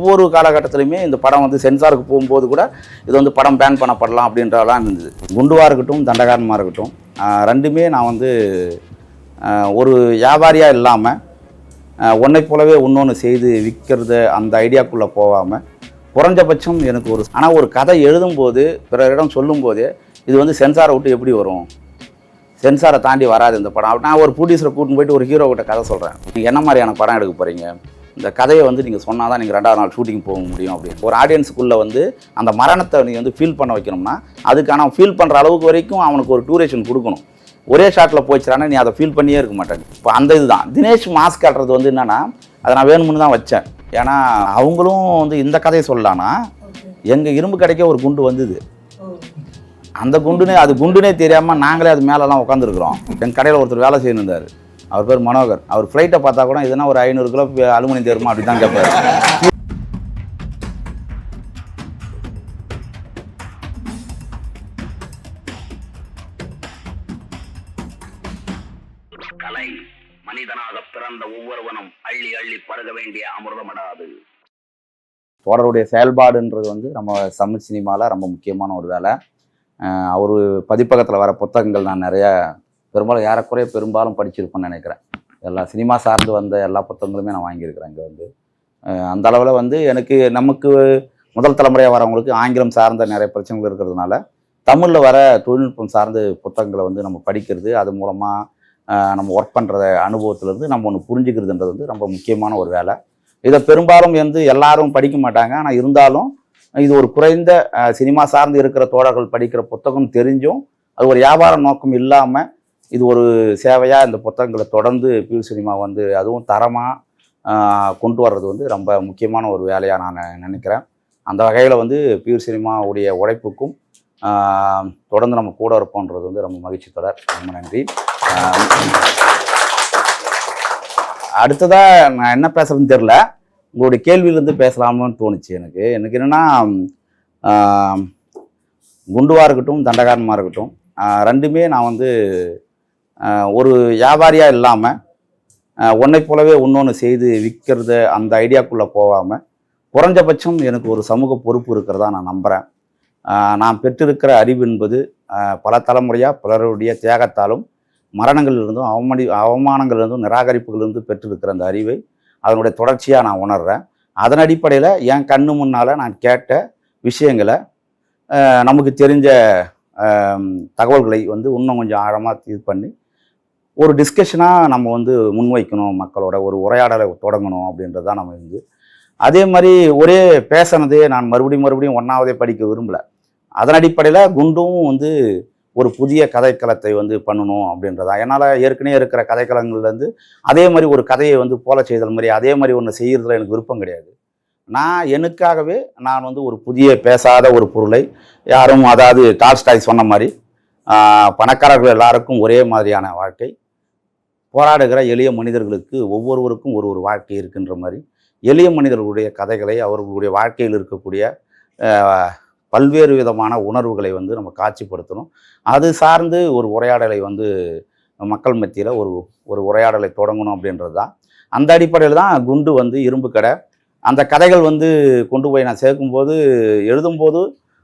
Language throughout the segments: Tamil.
ஒவ்வொரு காலகட்டத்திலையுமே இந்த படம் வந்து சென்சாருக்கு போகும்போது கூட இது வந்து படம் பேன் பண்ணப்படலாம் அப்படின்றலாம் இருந்தது. குண்டுவாக இருக்கட்டும், தண்டகாரமாக இருக்கட்டும், ரெண்டுமே நான் வந்து ஒரு வியாபாரியாக இல்லாமல் ஒன்றை போலவே இன்னொன்று செய்து விற்கிறது அந்த ஐடியாக்குள்ளே போகாமல் குறைஞ்சபட்சம் எனக்கு ஒரு கதை எழுதும்போது பிறரிடம் சொல்லும்போதே இது வந்து சென்சாரை விட்டு எப்படி வரும், சென்சாரை தாண்டி வராது இந்த படம். நான் ஒரு ப்ரொடியூசரை கூட்டின்னு போயிட்டு ஒரு ஹீரோ கிட்ட கதை சொல்கிறேன், நீங்கள் என்ன மாதிரியான படம் எடுக்க போகிறீங்க, இந்த கதையை வந்து நீங்கள் சொன்னால் தான் நீங்கள் 2வது நாள் ஷூட்டிங் போக முடியும் அப்படின்னு. ஒரு ஆடியன்ஸுக்குள்ளே வந்து அந்த மரணத்தை நீங்கள் வந்து ஃபீல் பண்ண வைக்கணும்னா அதுக்கான ஃபீல் பண்ணுற அளவுக்கு வரைக்கும் அவனுக்கு ஒரு டியூரேஷன் கொடுக்கணும். ஒரே ஷாட்டில் போயிடுச்சானா நீ அதை ஃபீல் பண்ணியே இருக்க மாட்டேங்க. இப்போ அந்த இதுதான் தினேஷ் மாஸ்க் காட்டுறது வந்து என்னென்னா அதை நான் வேணும்னு தான் வச்சேன். ஏன்னா அவங்களும் வந்து இந்த கதையை சொல்லலான்னா எங்கள் இரும்பு கடைக்கே ஒரு குண்டு வந்தது, அந்த குண்டுனே தெரியாமல் நாங்களே அது மேலெலாம் உட்காந்துருக்குறோம். எங்கள் கடையில் ஒருத்தர் வேலை செய்யணுந்தார், அவர் பேர் மனோகர். அவர் ஃப்ளைட்டை பார்த்தா கூட இதனா ஒரு 500 கிலோ அலுமினியம் தேருமா அப்படி தான் கேட்பார். கலை மனிதனாக பிறந்த ஒவ்வொருவனும் அள்ளி அள்ளி பருக வேண்டிய அமிர்தமடாது. தோடருடைய செயல்பாடுன்றது வந்து நம்ம தமிழ் சினிமாவில் ரொம்ப முக்கியமான ஒரு வேலை. அவர் பதிப்பகத்தில் வர புத்தகங்கள் நான் நிறையா பெரும்பாலும் படிச்சிருப்பேன்னு நினைக்கிறேன். எல்லா சினிமா சார்ந்து வந்த எல்லா புத்தகங்களுமே நான் வாங்கியிருக்கிறேன். இங்கே வந்து அந்த அளவில் வந்து நமக்கு முதல் தலைமுறையாக வரவங்களுக்கு ஆங்கிலம் சார்ந்த நிறைய பிரச்சனைகள் இருக்கிறதுனால தமிழில் வர தொழில்நுட்பம் சார்ந்த புத்தகங்களை வந்து நம்ம படிக்கிறது, அது மூலமாக நம்ம ஒர்க் பண்ணுற அனுபவத்திலேருந்து நம்ம ஒன்று புரிஞ்சுக்கிறதுன்றது வந்து ரொம்ப முக்கியமான ஒரு வேலை. இதை பெரும்பாலும் வந்து எல்லாரும் படிக்க மாட்டாங்க. ஆனால் இருந்தாலும் இது ஒரு குறைந்த சினிமா சார்ந்து இருக்கிற தோழர்கள் படிக்கிற புத்தகம் தெரிஞ்சும் அது ஒரு வியாபார நோக்கம் இல்லாமல் இது ஒரு சேவையாக இந்த புத்தகங்களை தொடர்ந்து பியூர் சினிமா வந்து அதுவும் தரமாக கொண்டு வர்றது வந்து ரொம்ப முக்கியமான ஒரு வேலையாக நான் நினைக்கிறேன். அந்த வகையில் வந்து பியூர் சினிமாவுடைய உழைப்புக்கும் தொடர்ந்து நம்ம கூட இருப்போன்றது வந்து ரொம்ப மகிழ்ச்சி தொடர். ரொம்ப நன்றி. அடுத்ததாக நான் என்ன பேசுறதுன்னு தெரில, உங்களுடைய கேள்வியிலேருந்து பேசலாமான்னு தோணுச்சு எனக்கு. என்னென்னா குண்டுவாக இருக்கட்டும், தண்டகாரமாக இருக்கட்டும், ரெண்டுமே நான் வந்து ஒரு வியாபாரியாக இல்லாமல் ஒன்றை போலவே இன்னொன்று செய்து விற்கிறது அந்த ஐடியாக்குள்ளே போகாமல் குறைஞ்சபட்சம் எனக்கு ஒரு சமூக பொறுப்பு இருக்கிறதா நான் நம்புகிறேன். நான் பெற்றிருக்கிற அறிவு என்பது பல தலைமுறையாக பலருடைய தியாகத்தாலும் மரணங்களிலிருந்தும் அவமானங்களிலிருந்தும் நிராகரிப்புகளிலிருந்து பெற்றிருக்கிற அந்த அறிவை அதனுடைய தொடர்ச்சியாக நான் உணர்கிறேன். அதன் அடிப்படையில் என் கண்ணு முன்னால் நான் கேட்ட விஷயங்களை நமக்கு தெரிஞ்ச தகவல்களை வந்து இன்னும் கொஞ்சம் ஆழமாக இது பண்ணி ஒரு டிஸ்கஷனாக நம்ம வந்து முன்வைக்கணும், மக்களோட ஒரு உரையாடலை தொடங்கணும் அப்படின்றது தான் நம்ம இருந்து. அதே மாதிரி ஒரே பேசினதே நான் மறுபடியும் ஒன்றாவதே படிக்க விரும்பலை. அதன் அடிப்படையில் குண்டும் வந்து ஒரு புதிய கதைக்களத்தை வந்து பண்ணணும் அப்படின்றதா. என்னால் ஏற்கனவே இருக்கிற கதைக்களங்கள்லேருந்து அதே மாதிரி ஒரு கதையை வந்து போல செய்தல் மாதிரி அதே மாதிரி ஒன்று செய்கிறதுல எனக்கு விருப்பம் கிடையாது. நான் எனக்காகவே நான் வந்து ஒரு புதிய பேசாத ஒரு பொருளை யாரும், அதாவது டால்ஸ்டாய் சொன்ன மாதிரி பணக்காரர்கள் எல்லாருக்கும் ஒரே மாதிரியான வாழ்க்கை, போராடுகிற எளிய மனிதர்களுக்கு ஒவ்வொருவருக்கும் ஒரு வாழ்க்கை இருக்கின்ற மாதிரி எளிய மனிதர்களுடைய கதைகளை, அவர்களுடைய வாழ்க்கையில் இருக்கக்கூடிய பல்வேறு விதமான உணர்வுகளை வந்து நம்ம காட்சிப்படுத்தணும். அது சார்ந்து ஒரு உரையாடலை வந்து மக்கள் மத்தியில் ஒரு உரையாடலை தொடங்கணும் அப்படின்றது தான். அந்த அடிப்படையில் தான் குண்டு வந்து இரும்பு கடை அந்த கதைகள் வந்து கொண்டு போய் நான் சேர்க்கும்போது எழுதும்போது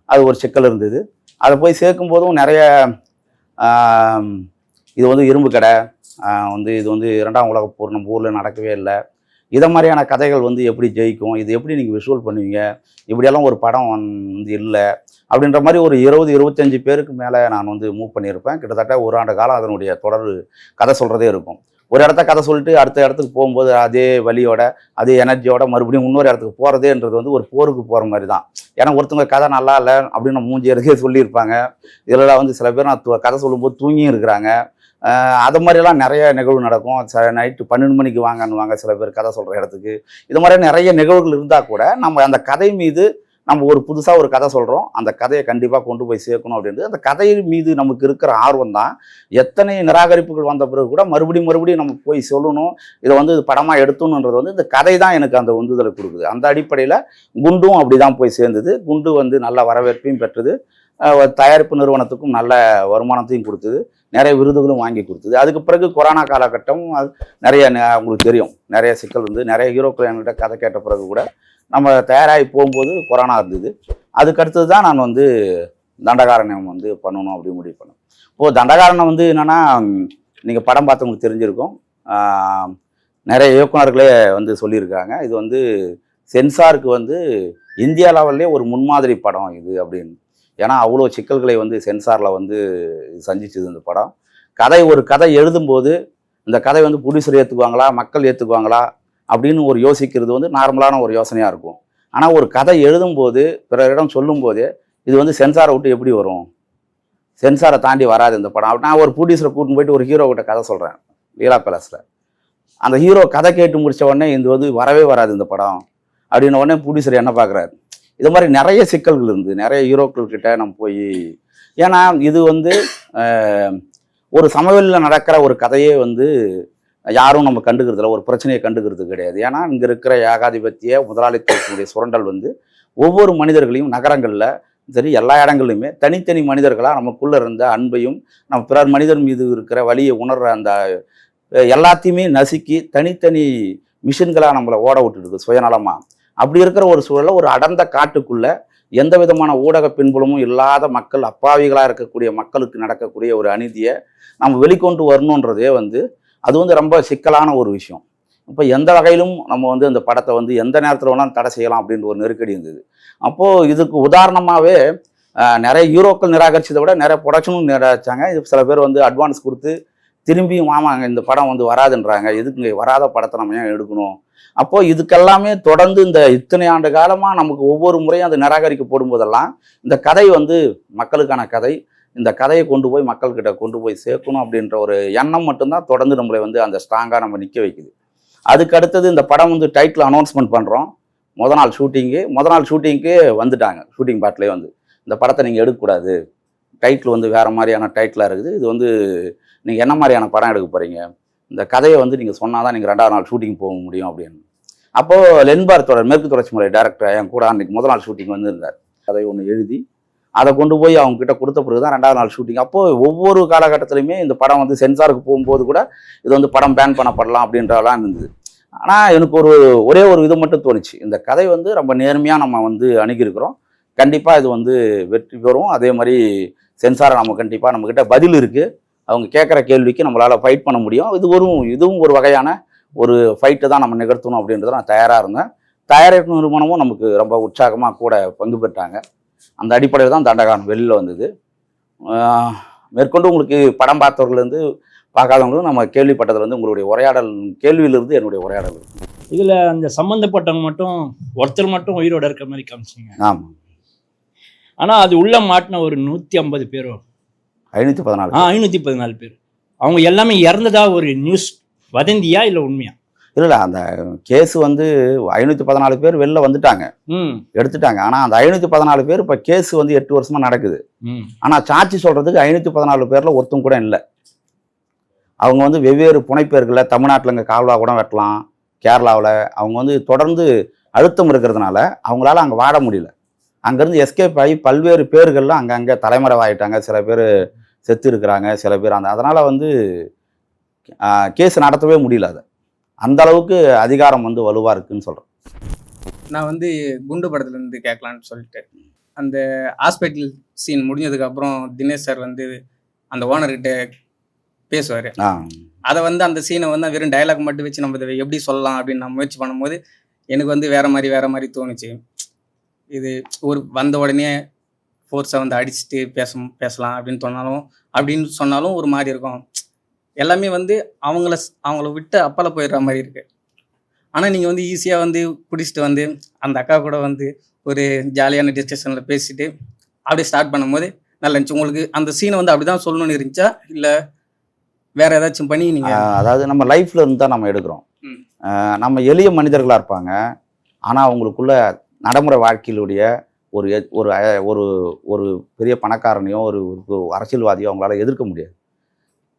அது ஒரு சிக்கல் இருந்தது. அதை போய் சேர்க்கும்போதும் நிறைய இது வந்து இரும்பு கடை வந்து இது வந்து 2ஆம் உலகப் போர் நம்ம ஊரில் நடக்கவே இல்லை, இதை மாதிரியான கதைகள் வந்து எப்படி ஜெயிக்கும், இது எப்படி நீங்கள் விஷுவல் பண்ணுவீங்க, இப்படியெல்லாம் ஒரு படம் வந்து இல்லை அப்படின்ற மாதிரி ஒரு 20-25 பேருக்கு மேலே நான் வந்து மூவ் பண்ணியிருப்பேன். கிட்டத்தட்ட 1 ஆண்டு காலம் அதனுடைய தொடர் கதை சொல்கிறதே இருக்கும். ஒரு இடத்த கதை சொல்லிட்டு அடுத்த இடத்துக்கு போகும்போது அதே வலியோட அதே எனர்ஜியோட மறுபடியும் இன்னொரு இடத்துக்கு போகிறதேன்றது வந்து ஒரு போருக்கு போகிற மாதிரி தான். ஏன்னா ஒருத்தவங்க கதை நல்லா இல்லை அப்படின்னு மூஞ்சி எடுக்கே சொல்லியிருப்பாங்க. இதில் வந்து சில பேர் நான் கதை சொல்லும்போது தூங்கியும் இருக்கிறாங்க. அது மாதிரிலாம் நிறைய நிகழ்வு நடக்கும். நைட்டு 12 மணிக்கு வாங்கன்னுவாங்க சில பேர் கதை சொல்கிற இடத்துக்கு. இது மாதிரி நிறைய நிகழ்வுகள் இருந்தால் கூட நம்ம அந்த கதை மீது நம்ம ஒரு புதுசாக ஒரு கதை சொல்கிறோம், அந்த கதையை கண்டிப்பாக கொண்டு போய் சேர்க்கணும் அப்படின்றது அந்த கதை மீது நமக்கு இருக்கிற ஆர்வம் தான். எத்தனை நிராகரிப்புகள் வந்த பிறகு கூட மறுபடியும் நம்ம போய் சொல்லணும், இதை வந்து படமாக எடுத்தணுன்றது வந்து இந்த கதை தான் எனக்கு அந்த உந்துதலை கொடுக்குது. அந்த அடிப்படையில் குண்டும் அப்படி தான் போய் சேர்ந்தது. குண்டு வந்து நல்ல வரவேற்பையும் பெற்றது, தயாரிப்பு நிறுவனத்துக்கும் நல்ல வருமானத்தையும் கொடுத்தது, நிறைய விருதுகளும் வாங்கி கொடுத்தது. அதுக்கு பிறகு கொரோனா காலகட்டம் நிறைய உங்களுக்கு தெரியும், நிறைய சிக்கல் வந்து நிறைய ஹீரோக்கள் என்கிட்ட கதை கேட்ட பிறகு கூட நம்ம தயாராகி போகும்போது கொரோனா இருந்தது. அதுக்கடுத்தது தான் நான் வந்து தண்டகாரண்யம் வந்து பண்ணணும் அப்படின்னு முடிவு பண்ணேன். இப்போது தண்டகாரண்யம் வந்து என்னென்னா, நீங்கள் படம் பார்த்தவங்களுக்கு தெரிஞ்சிருக்கும். நிறைய இயக்குனர்களே வந்து சொல்லியிருக்காங்க, இது வந்து சென்சாருக்கு வந்து இந்தியா லெவல்லே ஒரு முன்மாதிரி படம் இது அப்படின்னு. ஏன்னா அவ்வளோ சிக்கல்களை வந்து சென்சாரில் வந்து சந்திச்சுது இந்த படம். ஒரு கதை எழுதும்போது இந்த கதை வந்து ப்ரொடியூசர் ஏற்றுக்குவாங்களா, மக்கள் ஏற்றுக்குவாங்களா அப்படின்னு ஒரு யோசிக்கிறது வந்து நார்மலான ஒரு யோசனையாக இருக்கும். ஆனால் ஒரு கதை எழுதும்போது பிறரிடம் சொல்லும்போதே இது வந்து சென்சாரை விட்டு எப்படி வரும், சென்சாரை தாண்டி வராது இந்த படம். நான் ஒரு ப்ரொடியூசரை கூட்டின்னு போயிட்டு ஒரு ஹீரோ கிட்ட கதை சொல்கிறேன் லீலா பேலஸில். அந்த ஹீரோ கதை கேட்டு முடித்த உடனே இது வந்து வரவே வராது இந்த படம் அப்படின்ன உடனே ப்ரொடியூசர் என்ன பார்க்குறாரு. இது மாதிரி நிறைய சிக்கல்கள் இருந்து நிறைய ஹீரோக்கள் கிட்ட நம்ம போய், ஏன்னா இது வந்து ஒரு சமவெளியில் நடக்கிற ஒரு கதையே வந்து யாரும் நம்ம கண்டுக்கிறதில்ல, ஒரு பிரச்சனையை கண்டுக்கிறது கிடையாது. ஏன்னா இங்கே இருக்கிற ஏகாதிபத்திய முதலாளித்துவத்தினுடைய சுரண்டல் வந்து ஒவ்வொரு மனிதர்களையும் நகரங்களில் சரி எல்லா இடங்கள்லையுமே தனித்தனி மனிதர்களாக நமக்குள்ளே இருந்த அன்பையும் நம்ம பிறர் மனிதர் மீது இருக்கிற வலியை உணர்கிற அந்த எல்லாத்தையுமே நசுக்கி தனித்தனி மிஷின்களாக நம்மளை ஓட விட்டுருக்கு சுயநலமாக. அப்படி இருக்கிற ஒரு சூழலில் ஒரு அடர்ந்த காட்டுக்குள்ளே எந்த விதமான ஊடக பின்புலமும் இல்லாத மக்கள், அப்பாவிகளாக இருக்கக்கூடிய மக்களுக்கு நடக்கக்கூடிய ஒரு அநீதியை நம்ம வெளிக்கொண்டு வரணுன்றதே வந்து அது வந்து ரொம்ப சிக்கலான ஒரு விஷயம். இப்போ எந்த வகையிலும் நம்ம வந்து அந்த படத்தை வந்து எந்த நேரத்தில் வேணாலும் தடை செய்யலாம் அப்படின்ற ஒரு நெருக்கடி இருந்தது. அப்போது இதுக்கு உதாரணமாகவே நிறைய ஹீரோக்கள் நிராகரிச்சதை விட நிறைய ப்ரொடக்ஷனும் நிராகரிச்சாங்க. இது சில பேர் வந்து அட்வான்ஸ் கொடுத்து திரும்பியும் ஆமாங்க இந்த படம் வந்து வராதுன்றாங்க, எதுக்குங்க வராத படத்தை நம்ம ஏன் எடுக்கணும். அப்போது இதுக்கெல்லாமே தொடர்ந்து இந்த இத்தனை ஆண்டு காலமாக நமக்கு ஒவ்வொரு முறையும் அது நிராகரிக்கப்படும் போதெல்லாம் இந்த கதை வந்து மக்களுக்கான கதை, இந்த கதையை கொண்டு போய் மக்கள்கிட்ட கொண்டு போய் சேர்க்கணும் அப்படின்ற ஒரு எண்ணம் மட்டும்தான் தொடர்ந்து நம்மளை வந்து அந்த ஸ்ட்ராங்காக நம்ம நிற்க வைக்குது. அதுக்கு அடுத்தது இந்த படம் வந்து டைட்டில் அனௌன்ஸ்மெண்ட் பண்ணுறோம். முதல் நாள் ஷூட்டிங்க்கு வந்துட்டாங்க. ஷூட்டிங் பார்ட்லேயே வந்து இந்த படத்தை நீங்கள் எடுக்கக்கூடாது, டைட்டில் வந்து வேறு மாதிரியான டைட்டிலாக இருக்குது, இது வந்து நீங்கள் என்ன மாதிரியான படம் எடுக்க போகிறீங்க, இந்த கதையை வந்து நீங்கள் சொன்னால் தான் நீங்கள் 2வது நாள் ஷூட்டிங் போக முடியும் அப்படின்னு. அப்போது லென்பார் தொடர் மேற்கு தொடர்ச்சி மலை டேரக்டர் என் கூட அன்றைக்கி முதல் நாள் ஷூட்டிங் வந்துருந்தார். கதை ஒன்று எழுதி அதை கொண்டு போய் அவங்ககிட்ட கொடுத்த பிறகு தான் 2வது நாள் ஷூட்டிங். அப்போது ஒவ்வொரு காலகட்டத்திலையுமே இந்த படம் வந்து சென்சாருக்கு போகும்போது கூட இது வந்து படம் பேன் பண்ணப்படலாம் அப்படின்றலாம் இருந்தது. ஆனால் எனக்கு ஒரே ஒரு இது மட்டும் தோணுச்சு, இந்த கதை வந்து ரொம்ப நேர்மையாக நம்ம வந்து அணுகியிருக்கிறோம், கண்டிப்பாக இது வந்து வெற்றி பெறும். அதே மாதிரி சென்சாரை நம்ம கண்டிப்பாக நம்மக்கிட்ட பதில் இருக்குது, அவங்க கேட்குற கேள்விக்கு நம்மளால் ஃபைட் பண்ண முடியும். இதுவும் ஒரு வகையான ஒரு ஃபைட்டு தான் நம்ம நிகழ்த்தணும் அப்படின்றத நான் தயாராக இருந்தேன். தயாரிப்பு நிறுவனமும் நமக்கு ரொம்ப உற்சாகமாக கூட பங்கு பெற்றாங்க. அந்த அடிப்படையில் தான் தண்டகாரண்யம் வெளியில் வந்தது. மேற்கொண்டு உங்களுக்கு படம் பார்த்தவர்கள்லேருந்து பார்க்காதவங்களும் நம்ம கேள்விப்பட்டதுலேருந்து உங்களுடைய உரையாடல், கேள்வியிலிருந்து என்னுடைய உரையாடல். இதில் அந்த சம்மந்தப்பட்டவங்க மட்டும் ஒருத்தர் மட்டும் உயிரோட இருக்க மாதிரி காமிச்சிங்க. ஆமாம். ஆனால் அது உள்ள மாட்டின ஒரு 150 பேரோ 514 பேர் அவங்க எல்லாமே இறந்ததா ஒரு நியூஸ் வதந்தியா இல்லை உண்மையா? இல்லை, அந்த கேஸ் வந்து 514 பேர் வெளில வந்துட்டாங்க, எடுத்துட்டாங்க. ஆனால் அந்த 514 பேர் இப்போ கேஸ் வந்து 8 வருஷமாக நடக்குது. ஆனால் சாட்சி சொல்கிறதுக்கு 514 பேரில் ஒருத்தம் கூட இல்லை. அவங்க வந்து வெவ்வேறு புனைப்பேர்களில் தமிழ்நாட்டில் இங்கே காவலா கூட வெட்டலாம், கேரளாவில் அவங்க வந்து தொடர்ந்து அழுத்தம் இருக்கிறதுனால அவங்களால அங்கே வாட முடியல. அங்கேருந்து எஸ்கேப் ஆகி பல்வேறு பேர்கள்லாம் அங்கங்கே தலைமறைவாயிட்டாங்க. சில பேர் செத்து இருக்கிறாங்க, சில பேர் அதனால் வந்து கேஸ் நடத்தவே முடியல. அது அந்த அளவுக்கு அதிகாரம் வந்து வலுவாக இருக்குன்னு சொல்கிறேன். நான் வந்து குண்டு படத்துலேருந்து கேட்கலான்னு சொல்லிட்டு, அந்த ஹாஸ்பிட்டல் சீன் முடிஞ்சதுக்கப்புறம் தினேஷ் சார் வந்து அந்த ஓனர்கிட்ட பேசுவார். அதை வந்து அந்த சீனை வந்து வெறும் டைலாக் மட்டும் வச்சு நம்ம இதை எப்படி சொல்லலாம் அப்படின்னு நான் முயற்சி பண்ணும்போது எனக்கு வந்து வேறு மாதிரி தோணுச்சு. இது ஒரு வந்த உடனே ஃபோர்ஸை வந்து அடிச்சுட்டு பேசலாம் அப்படின்னு சொன்னாலும் ஒரு மாதிரி இருக்கும். எல்லாமே வந்து அவங்கள விட்டு அப்பால போயிடுற மாதிரி இருக்குது. ஆனால் நீங்கள் வந்து ஈஸியாக வந்து பிடிச்சிட்டு வந்து அந்த அக்கா கூட வந்து ஒரு ஜாலியான டிஸ்கஷனில் பேசிட்டு அப்படியே ஸ்டார்ட் பண்ணும்போது நல்லா இருந்துச்சு. உங்களுக்கு அந்த சீனை வந்து அப்படி தான் சொல்லணும்னு இருந்துச்சா இல்லை வேறு ஏதாச்சும் பண்ணி நீங்கள்? அதாவது நம்ம லைஃப்பில் இருந்து தான் நம்ம எடுக்கிறோம். நம்ம எளிய மனிதர்களாக இருப்பாங்க, ஆனால் அவங்களுக்குள்ள நடைமுறை வாழ்க்கையிலுடைய ஒரு ஒரு ஒரு பெரிய பணக்காரனையோ ஒரு அரசியல்வாதியோ அவங்களால எதிர்க்க முடியாது.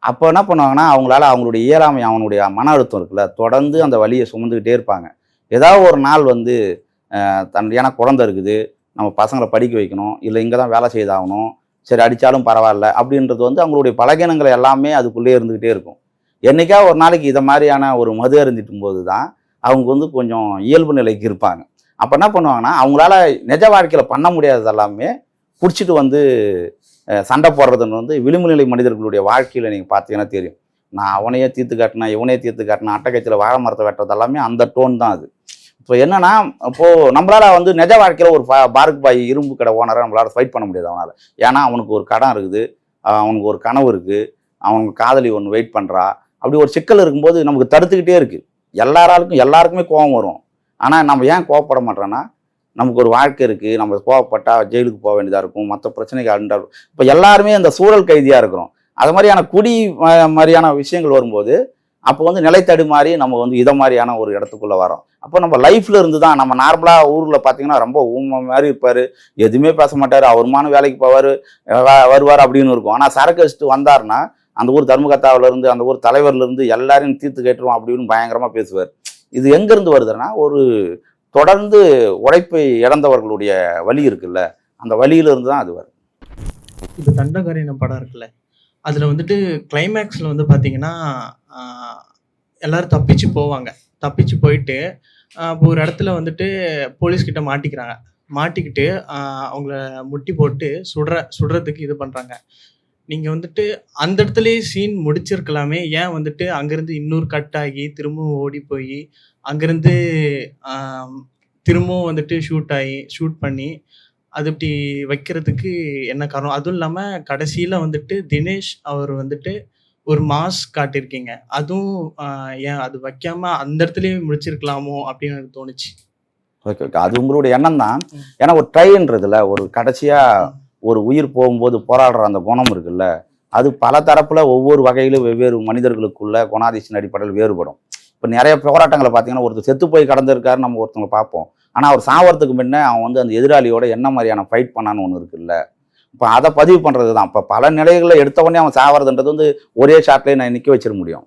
அப்போ என்ன பண்ணுவாங்கன்னா அவங்களால அவங்களுடைய இயலாமை, அவனுடைய மன அழுத்தம் இருக்குல்ல, தொடர்ந்து அந்த வலியை சுமந்துக்கிட்டே இருப்பாங்க. ஏதாவது ஒரு நாள் வந்து தன்னுடையான குழந்தை இருக்குது, நம்ம பசங்களை படிக்க வைக்கணும், இல்லை இங்கே தான் வேலை செய்தாகணும், சரி அடித்தாலும் பரவாயில்ல அப்படின்றது வந்து அவங்களுடைய பலகீனங்கள் எல்லாமே அதுக்குள்ளே இருந்துக்கிட்டே இருக்கும். என்றைக்கா ஒரு நாளைக்கு இதை மாதிரியான ஒரு மது அருந்திட்டும் போது தான் அவங்க வந்து கொஞ்சம் இயல்பு நிலைக்கு இருப்பாங்க. அப்போ என்ன பண்ணுவாங்கன்னா அவங்களால நிஜ வாழ்க்கையில் பண்ண முடியாதது எல்லாமே குடிச்சிட்டு வந்து சண்டை போடுறதுன்னு வந்து விளிம்புநிலை மனிதர்களுடைய வாழ்க்கையில் நீங்கள் பார்த்தீங்கன்னா தெரியும். நான் அவனையே தீர்த்து காட்டினேன், இவனையே தீர்த்து காட்டினேன், அட்டைக்கச்சியில் வாழை மரத்தை வெட்டுறது எல்லாமே அந்த டோன் தான் அது. இப்போ என்னன்னா, இப்போது நம்மளால வந்து நிஜ வாழ்க்கையில் ஒரு பாருக்கு பாய் இரும்பு கடை ஓனரை நம்மளால ஃபைட் பண்ண முடியாது அவனால். ஏன்னா அவனுக்கு ஒரு கடன் இருக்குது, அவனுக்கு ஒரு கனவு இருக்குது, அவங்க காதலி ஒன்று வெயிட் பண்ணுறா. அப்படி ஒரு சிக்கல் இருக்கும்போது நமக்கு தடுத்துக்கிட்டே இருக்குது. எல்லாருக்குமே கோபம் வரும். ஆனால் நம்ம ஏன் கோவப்பட மாட்டோம்னா, நமக்கு ஒரு வாழ்க்கை இருக்குது, நம்ம கோவப்பட்டால் ஜெயிலுக்கு போக வேண்டியதாக இருக்கும், மற்ற பிரச்சனைக்கு அண்டா இருக்கும். இப்போ எல்லாருமே இந்த சூழல் கைதியாக இருக்கிறோம். அது மாதிரியான குடி மாதிரியான விஷயங்கள் வரும்போது அப்போ வந்து நிலை தடுமாறி நம்ம வந்து இதை மாதிரியான ஒரு இடத்துக்குள்ளே வரோம். அப்போ நம்ம லைஃப்பில் இருந்து தான் நம்ம நார்மலாக ஊரில் பார்த்தீங்கன்னா ரொம்ப ஊமை மாதிரி இருப்பார், எதுவுமே பேச மாட்டார், அவருமான வேலைக்கு போவார் வருவார் அப்படின்னு இருக்கும். ஆனால் சரக்கு வச்சுட்டு வந்தார்னா அந்த ஊர் தர்மகத்தாவிலேருந்து அந்த ஊர் தலைவர்லேருந்து எல்லாரையும் தீர்த்து கேட்டுருவோம் அப்படின்னு பயங்கரமாக பேசுவார். இது எங்கேருந்து வருதுன்னா, ஒரு தொடர்ந்து உழைப்பை இழந்தவர்களுடைய வலி இருக்குல்ல, அந்த வலியிலிருந்து தான் அது வருது. இப்போ தண்டகாரண்யம் படம் இருக்குல்ல, அதில் வந்துட்டு கிளைமேக்ஸில் வந்து பார்த்தீங்கன்னா எல்லோரும் தப்பிச்சு போவாங்க. தப்பிச்சு போயிட்டு இப்போ ஒரு இடத்துல வந்துட்டு போலீஸ்கிட்ட மாட்டிக்கிட்டு அவங்கள முட்டி போட்டு சுடுறதுக்கு இது பண்ணுறாங்க. நீங்கள் வந்துட்டு அந்த இடத்துலையே சீன் முடிச்சிருக்கலாமே, ஏன் வந்துட்டு அங்கேருந்து இன்னொரு கட் ஆகி திரும்பவும் ஓடி போய் அங்கேருந்து திரும்பவும் வந்துட்டு ஷூட் பண்ணி அது இப்படி வைக்கிறதுக்கு என்ன காரணம்? அதுவும் இல்லாமல் கடைசியில் வந்துட்டு தினேஷ் அவர் வந்துட்டு ஒரு மாஸ் காட்டியிருக்கீங்க, அதுவும் ஏன் அது வைக்காம அந்த இடத்துலயே முடிச்சிருக்கலாமோ அப்படின்னு எனக்கு தோணுச்சு. ஓகே, அது உங்களுடைய எண்ணம் தான். ஏன்னா ஒரு ட்ரைன்றதுல ஒரு கடைசியாக ஒரு உயிர் போகும்போது போராடுற அந்த குணம் இருக்குல்ல, அது பல தரப்பில் ஒவ்வொரு வகையிலும் வெவ்வேறு மனிதர்களுக்குள்ள குணாதிசயின் அடிப்படையில் வேறுபடும். இப்போ நிறைய போராட்டங்களை பார்த்தீங்கன்னா, ஒருத்தர் செத்து போய் கடந்திருக்காரு, நம்ம ஒருத்தவங்களை பார்ப்போம். ஆனால் அவர் சாவறதுக்கு முன்னே அவன் வந்து அந்த எதிராளியோட என்ன மாதிரியான ஃபைட் பண்ணான்னு ஒன்று இருக்குல்ல, இப்போ அதை பதிவு பண்ணுறது தான். இப்போ பல நிலைகளில் எடுத்தவொடனே அவன் சாவறதுன்றது வந்து ஒரே ஷாட்லேயே நான் நிற்க வச்சிட முடியும்,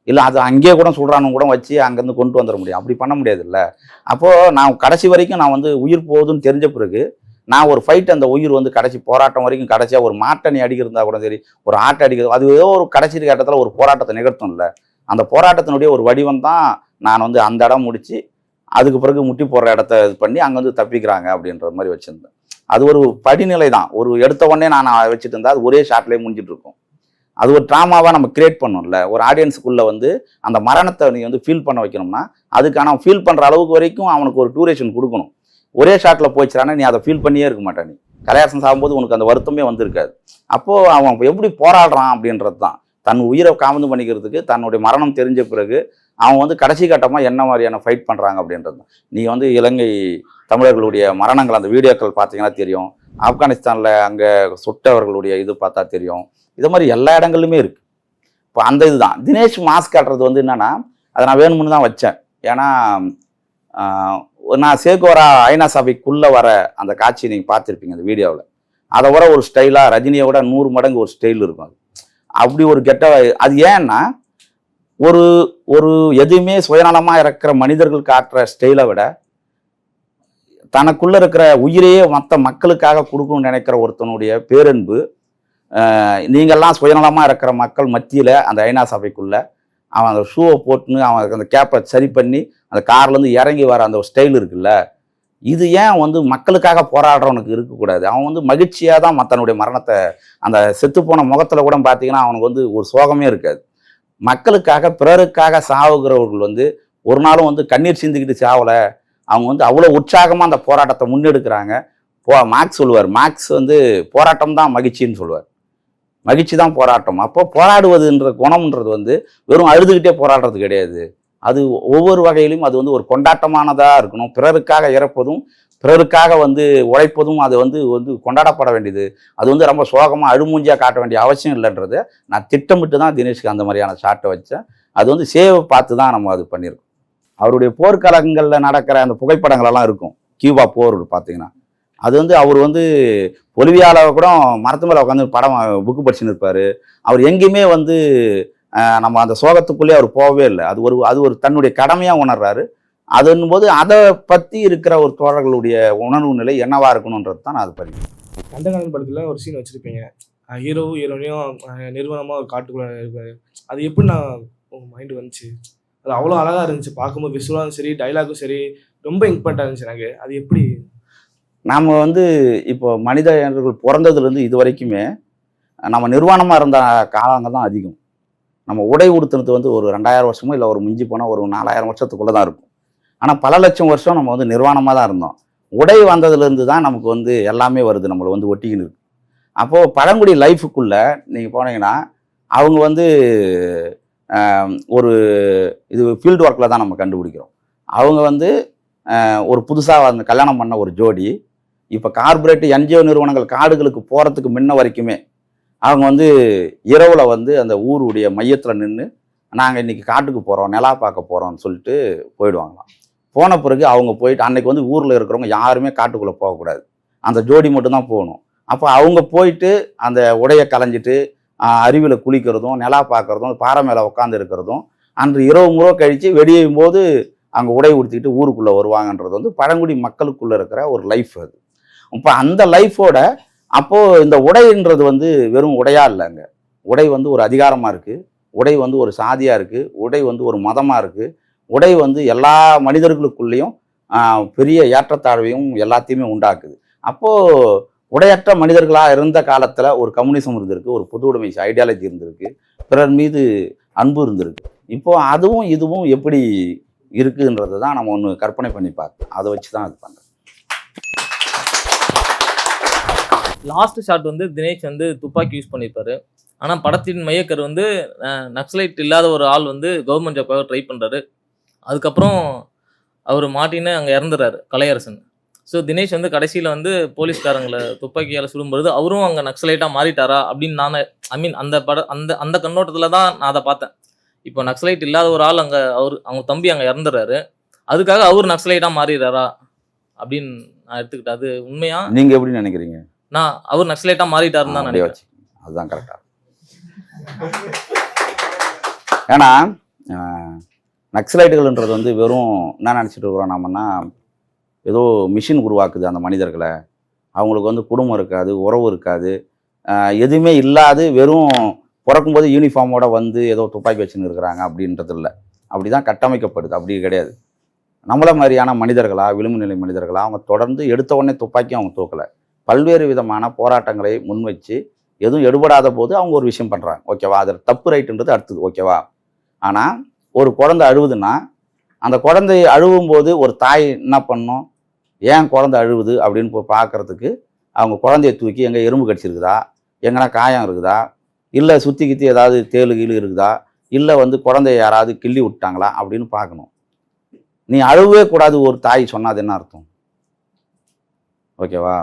இல்லை அது அங்கேயே கூட சொல்கிறானு கூட வச்சு அங்கேருந்து கொண்டு வந்துட முடியும். அப்படி பண்ண முடியாது இல்லை. அப்போது நான் கடைசி வரைக்கும் நான் வந்து உயிர் போகுதுன்னு தெரிஞ்ச பிறகு நான் ஒரு ஃபைட், அந்த உயிர் வந்து கடைசி போராட்டம் வரைக்கும், கடைசியாக ஒரு மாட்டை நீ அடிக்கிறதா கூட சரி, ஒரு ஆட்டை அடிக்கிறது, அது ஏதோ ஒரு கடைசி கட்டத்தில் ஒரு போராட்டத்தை நிகழ்த்தும் இல்லை. அந்த போராட்டத்தினுடைய ஒரு வடிவம் தான் நான் வந்து அந்த இடம் முடித்து அதுக்கு பிறகு முட்டி போடுற இடத்த இது பண்ணி அங்கே வந்து தப்பிக்கிறாங்க அப்படின்ற மாதிரி வச்சுருந்தேன். அது ஒரு படிநிலை தான். ஒரு எடுத்த உடனே நான் வச்சுட்டு இருந்தால் அது ஒரே ஷாட்லேயே முடிஞ்சிட்டு இருக்கும். அது ஒரு ட்ராமாவாக நம்ம கிரியேட் பண்ணணும்ல. ஒரு ஆடியன்ஸுக்குள்ளே வந்து அந்த மரணத்தை நீ வந்து ஃபீல் பண்ண வைக்கணும்னா அதுக்கான ஃபீல் பண்ணுற அளவுக்கு வரைக்கும் அவனுக்கு ஒரு டூரேஷன் கொடுக்கணும். ஒரே ஷாட்டில் போயிடுச்சானா நீ அதை ஃபீல் பண்ணியே இருக்க மாட்டேன். நீ கலையாசன் சாகும்போது உனக்கு அந்த வருத்தமே வந்திருக்காது. அப்போது அவன் எப்படி போராடுறான் அப்படின்றது தான். தன் உயிரை காமந்து பண்ணிக்கிறதுக்கு தன்னுடைய மரணம் தெரிஞ்ச பிறகு அவன் வந்து கடைசி கட்டமாக என்ன மாதிரியான ஃபைட் பண்ணுறாங்க அப்படின்றது தான். நீங்கள் வந்து இலங்கை தமிழர்களுடைய மரணங்கள் அந்த வீடியோக்கள் பார்த்தீங்கன்னா தெரியும். ஆப்கானிஸ்தானில் அங்கே சுட்டவர்களுடைய இது பார்த்தா தெரியும். இது மாதிரி எல்லா இடங்கள்லுமே இருக்குது. இப்போ அந்த இதுதான் தினேஷ் மாஸ்க் காட்டுறது வந்து என்னென்னா, அதை நான் வேணும்னு தான் வச்சேன். ஏன்னா நான் சேகோரா ஐநா சபைக்குள்ளே வர அந்த காட்சி நீங்கள் பார்த்துருப்பீங்க அந்த வீடியோவில். அதை விட ஒரு ஸ்டைலாக ரஜினியை விட 100 மடங்கு ஒரு ஸ்டைல் இருக்கும். அது அப்படி ஒரு அது ஏன்னா ஒரு எதுவுமே சுயநலமாக இருக்கிற மனிதர்கள் காட்டுற ஸ்டைலை விட தனக்குள்ளே இருக்கிற உயிரையே மற்ற மக்களுக்காக கொடுக்கணும்னு நினைக்கிற ஒருத்தனுடைய பேரன்பு, நீங்கள்லாம் சுயநலமாக இருக்கிற மக்கள் மத்தியில் அந்த ஐநா சபைக்குள்ளே அவன் அந்த ஷூவை போட்டுன்னு அவன் அந்த கேப்பை சரி பண்ணி அந்த கார்லேருந்து இறங்கி வர அந்த ஒரு ஸ்டைல் இருக்குல்ல, இது ஏன் வந்து மக்களுக்காக போராடுறவனுக்கு இருக்கக்கூடாது? அவன் வந்து மகிழ்ச்சியாக தான் மற்றனுடைய மரணத்தை, அந்த செத்துப்போன முகத்தில் கூட பார்த்தீங்கன்னா அவனுக்கு வந்து ஒரு சோகமே இருக்காது. மக்களுக்காக பிறருக்காக சாவுகிறவர்கள் வந்து ஒரு நாளும் வந்து கண்ணீர் சிந்திக்கிட்டு சாவலை. அவங்க வந்து அவ்வளோ உற்சாகமாக அந்த போராட்டத்தை முன்னெடுக்கிறாங்க. மார்க்ஸ் சொல்லுவார், மார்க்ஸ் வந்து போராட்டம் தான் மகிழ்ச்சின்னு சொல்லுவார். மகிழ்ச்சி தான் போராட்டம். அப்போ போராடுவதுன்ற குணம்ன்றது வந்து வெறும் அழுதுகிட்டே போராடுறது கிடையாது. அது ஒவ்வொரு வகையிலும் அது வந்து ஒரு கொண்டாட்டமானதாக இருக்கணும். பிறருக்காக இறப்பதும் பிறருக்காக வந்து உழைப்பதும் அது வந்து கொண்டாடப்பட வேண்டியது. அது வந்து ரொம்ப சோகமாக அழுமூஞ்சியாக காட்ட வேண்டிய அவசியம் இல்லைன்றதை நான் திட்டமிட்டு தான் தினேஷ்க்கு அந்த மாதிரியான ஷாட்டை வச்சேன். அது வந்து சேவை பார்த்து தான் நம்ம அது பண்ணியிருக்கோம். அவருடைய போர்க்களங்களில் நடக்கிற அந்த புகைப்படங்களெல்லாம் இருக்கும். கியூபா போர் பார்த்தீங்கன்னா அது வந்து அவர் வந்து பொலிவியாவில் கூட மரத்து மேலே உட்காந்து படம் புக்கு படிச்சுன்னு இருப்பார். அவர் எங்கேயுமே வந்து நம்ம அந்த சோகத்துக்குள்ளேயே அவர் போகவே இல்லை. அது ஒரு தன்னுடைய கடமையாக உணர்றாரு. அதுன்னும்போது அதை பற்றி இருக்கிற ஒரு தோழர்களுடைய உணர்வு நிலை என்னவா இருக்கணுன்றது தான் நான் அது பண்ணேன். தண்டகாரன் படத்தில் ஒரு சீன் வச்சுருப்பீங்க, ஹீரோவும் ஹீரோனையும் நிறுவனமாக ஒரு காட்டுக்குள்ளே இருப்பார். அது எப்படி நான் உங்கள் மைண்டு வந்துச்சு? அது அவ்வளோ அழகாக இருந்துச்சு பார்க்கும்போது. விசுவலாகவும் சரி, டைலாகும் சரி, ரொம்ப இம்பார்ட்டன்ட் இருந்துச்சு எனக்கு. அது எப்படி? நாம் வந்து இப்போ மனிதர்கள் பிறந்ததுலேருந்து இது வரைக்குமே நம்ம நிர்வாணமாக இருந்த காலங்கள் தான் அதிகம். நம்ம உடை உடுத்துறது வந்து ஒரு 2000 வருஷமோ இல்லை ஒரு மிஞ்சி போனால் ஒரு 4000 வருஷத்துக்குள்ளே தான் இருக்கும். ஆனால் பல லட்சம் வருஷம் நம்ம வந்து நிர்வாணமாக தான் இருந்தோம். உடை வந்ததுலேருந்து தான் நமக்கு வந்து எல்லாமே வருது, நம்மளை வந்து ஒட்டிக்கின்னு இருக்கு. அப்போது பழங்குடி லைஃபுக்குள்ளே நீங்கள் போனீங்கன்னா அவங்க வந்து ஒரு இது ஃபீல்டு ஒர்க்கில் தான் நம்ம கண்டுபிடிக்கிறோம். அவங்க வந்து ஒரு புதுசாக வந்து கல்யாணம் பண்ண ஒரு ஜோடி இப்போ கார்பரேட் என்ஜிஓ நிறுவனங்கள் காடுகளுக்கு போகிறதுக்கு முன்ன வரைக்குமே அவங்க வந்து இரவில் வந்து அந்த ஊருடைய மையத்தில் நின்று நாங்கள் இன்றைக்கி காட்டுக்கு போகிறோம், நிலா பார்க்க போகிறோம்னு சொல்லிட்டு போயிடுவாங்களாம். போன பிறகு அவங்க போயிட்டு அன்றைக்கி வந்து ஊரில் இருக்கிறவங்க யாருமே காட்டுக்குள்ளே போகக்கூடாது, அந்த ஜோடி மட்டும்தான் போகணும். அப்போ அவங்க போயிட்டு அந்த உடையை களைஞ்சிட்டு அருவியில் குளிக்கிறதும் நிலா பார்க்குறதும் பாறை மேலே உட்காந்து இருக்கிறதும் அன்று இரவு முறை கழித்து வெடியும் போது அங்கே உடை உடுத்திக்கிட்டு ஊருக்குள்ளே வருவாங்கன்றது வந்து பழங்குடி மக்களுக்குள்ளே இருக்கிற ஒரு லைஃப் அது. இப்போ அந்த லைஃபோட அப்போது இந்த உடைன்றது வந்து வெறும் உடையாக இல்லைங்க. உடை வந்து ஒரு அதிகாரமாக இருக்குது, உடை வந்து ஒரு சாதியாக இருக்குது, உடை வந்து ஒரு மதமாக இருக்குது, உடை வந்து எல்லா மனிதர்களுக்குள்ளேயும் பெரிய ஏற்றத்தாழ்வையும் எல்லாத்தையுமே உண்டாக்குது. அப்போது உடையற்ற மனிதர்களாக இருந்த காலத்தில் ஒரு கம்யூனிசம் இருந்திருக்கு, ஒரு பொது உடைமை ஐடியாலஜி இருந்திருக்கு, பிறர் மீது அன்பு இருந்திருக்கு. இப்போது அதுவும் இதுவும் எப்படி இருக்குன்றது தான் நம்ம ஒன்று கற்பனை பண்ணி பார்த்து அதை வச்சு தான் இது பண்ணுறோம். லாஸ்ட் ஷாட் வந்து தினேஷ் வந்து துப்பாக்கி யூஸ் பண்ணியிருப்பாரு. ஆனால் படத்தின் மையக்கரு வந்து நக்சலைட் இல்லாத ஒரு ஆள் வந்து கவர்மெண்ட் ஜாப்பாக ட்ரை பண்ணுறாரு. அதுக்கப்புறம் அவர் மாட்டின்னு அங்கே இறந்துறாரு கலையரசன். ஸோ தினேஷ் வந்து கடைசியில் வந்து போலீஸ்காரங்களை துப்பாக்கியால் சுடும்பொழுது அவரும் அங்கே நக்சலைட்டாக மாறிட்டாரா அப்படின்னு நான் அந்த அந்த கண்ணோட்டத்தில் தான் நான் அதை பார்த்தேன். இப்போ நக்சலைட் இல்லாத ஒரு ஆள் அங்கே அவங்க தம்பி அங்கே இறந்துறாரு, அதுக்காக அவர் நக்சலைட்டாக மாறிடுறாரா அப்படின்னு நான் எடுத்துக்கிட்டேன். அது உண்மையா? நீங்கள் எப்படி நினைக்கிறீங்க? நான் அவர் நக்சலைட்டாக மாறிட்டாருன்னு தான் நினைக்கிறேன். அதுதான் கரெக்டாக. ஏன்னா நக்சலைட்டுகள்ன்றது வந்து வெறும் என்ன நினச்சிட்டு இருக்கிறோம் நாமன்னா, ஏதோ மிஷின் உருவாக்குது அந்த மனிதர்களை, அவங்களுக்கு வந்து குடும்பம் இருக்காது, உறவு இருக்காது, எதுவுமே இல்லாது வெறும் பிறக்கும்போது யூனிஃபார்மோட வந்து ஏதோ துப்பாக்கி வச்சுன்னு இருக்கிறாங்க அப்படின்றது இல்லை. அப்படி தான் கட்டமைக்கப்படுது, அப்படி கிடையாது. நம்மள மாதிரியான மனிதர்களா, விளிம்பு நிலை மனிதர்களா, அவங்க தொடர்ந்து எடுத்த உடனே துப்பாக்கியும் அவங்க தூக்கலை. பல்வேறு விதமான போராட்டங்களை முன்வச்சு எதுவும் எடுபடாத போது அவங்க ஒரு விஷயம் பண்ணுறாங்க, ஓகேவா, அது தப்பு ரைட்டுன்றது அடுத்தது, ஓகேவா. ஆனால் ஒரு குழந்தை அழுவுதுன்னா அந்த குழந்தை அழுவும் போது ஒரு தாய் என்ன பண்ணணும், ஏன் குழந்தை அழுவுது அப்படின்னு போய் பார்க்குறதுக்கு அவங்க குழந்தைய தூக்கி எங்கே எறும்பு கடிச்சிருக்குதா, எங்கன்னா காயம் இருக்குதா, இல்லை சுற்றி கித்தி ஏதாவது தேளு கீழு இருக்குதா, இல்லை வந்து குழந்தைய யாராவது கிள்ளி விட்டாங்களா அப்படின்னு பார்க்கணும். நீ அழுவே கூடாது ஒரு தாய் சொன்னாது என்ன அர்த்தம், ஓகேவா.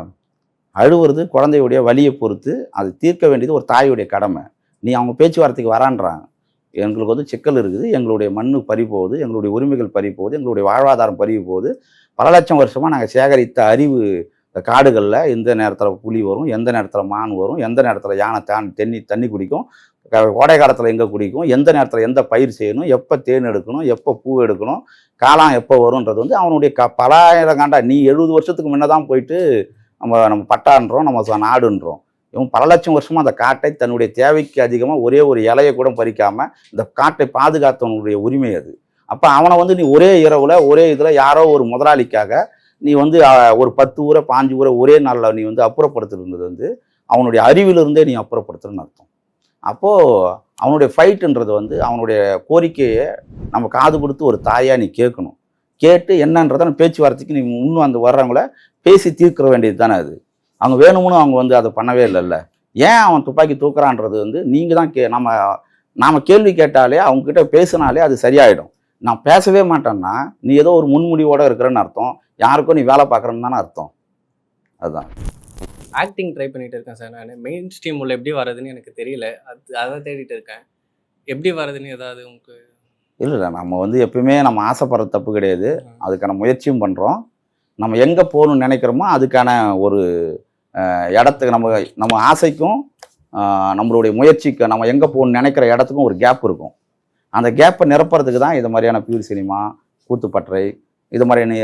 அழுவுறது குழந்தையுடைய வலியை பொறுத்து அது தீர்க்க வேண்டியது ஒரு தாயுடைய கடமை. நீ அவங்க பேச்சுவார்த்தைக்கு வரான்றாங்க, எங்களுக்கு வந்து சிக்கல் இருக்குது, எங்களுடைய மண்ணு பறி போகுது, எங்களுடைய உரிமைகள் பறி போகுது, எங்களுடைய வாழ்வாதாரம் பறி போகுது, பல லட்சம் வருஷமாக நாங்கள் சேகரித்த அறிவு இந்த காடுகளில் எந்த நேரத்தில் புலி வரும், எந்த நேரத்தில் மான் வரும், எந்த நேரத்தில் யானை தண்ணி குடிக்கும், கோடை காலத்தில் எங்கே குடிக்கும், எந்த நேரத்தில் எந்த பயிர் செய்யணும், எப்போ தேன் எடுக்கணும், எப்போ பூ எடுக்கணும், காலம் எப்போ வரும்ன்றது வந்து அவனுடைய பலாயிரம் காண்டா. நீ 70 வருஷத்துக்கு முன்னே தான் போயிட்டு நம்ம பட்டான்றோம், நம்ம நாடுன்றோம். இவன் பல லட்சம் வருஷமாக அந்த காட்டை தன்னுடைய தேவைக்கு அதிகமாக ஒரே ஒரு இலையை கூட பறிக்காமல் இந்த காட்டை பாதுகாத்தவனுடைய உரிமை அது. அப்போ அவனை வந்து நீ ஒரே இரவில் ஒரே இதில் யாரோ ஒரு முதலாளிக்காக நீ வந்து ஒரு 10 ஊரை 5 ஊரை ஒரே நாளில் நீ வந்து அப்புறப்படுத்துறது வந்து அவனுடைய அறிவிலிருந்தே நீ அப்புறப்படுத்துறன்னு அர்த்தம். அப்போது அவனுடைய ஃபைட்டுன்றது வந்து அவனுடைய கோரிக்கையை நம்ம காது கொடுத்து ஒரு தாயாக நீ கேட்கணும். கேட்டு என்னன்றதை பேச்சுவார்த்தைக்கு நீ இன்னும் அந்த வர்றவங்கள பேசி தீர்க்கிற வேண்டியது தானே அது. அவங்க வேணும்னு அவங்க வந்து அதை பண்ணவே இல்லைல்ல. ஏன் அவன் துப்பாக்கி தூக்குறான்றது வந்து நீங்கள் தான் நாம் கேள்வி கேட்டாலே அவங்கக்கிட்ட பேசினாலே அது சரியாயிடும். நான் பேசவே மாட்டேன்னா நீ ஏதோ ஒரு முன்முடிவோடு இருக்கிறன்னு அர்த்தம், யாருக்கும் நீ வேலை பார்க்குறன்னு தானே அர்த்தம். அதுதான். ஆக்டிங் ட்ரை பண்ணிட்டு இருக்கேன் சார். நான் மெயின் ஸ்ட்ரீம் உள்ள எப்படி வர்றதுன்னு எனக்கு தெரியல, அதை தேடிட்டு இருக்கேன். எப்படி வர்றதுன்னு ஏதாவது உங்களுக்கு? இல்லை, நம்ம வந்து எப்பவுமே நம்ம ஆசைப்படுற தப்பு கிடையாது, அதுக்கான முயற்சியும் பண்ணுறோம். நம்ம எங்கே போகணும்னு நினைக்கிறோமோ அதுக்கான ஒரு இடத்துக்கு நம்ம ஆசைக்கும் நம்மளுடைய முயற்சிக்கு நம்ம எங்கே போகணும்னு நினைக்கிற இடத்துக்கும் ஒரு கேப் இருக்கும். அந்த கேப்பை நிரப்புறதுக்கு தான் இது மாதிரியான பியூர் சினிமா, கூத்துப்பற்றை, இது மாதிரியான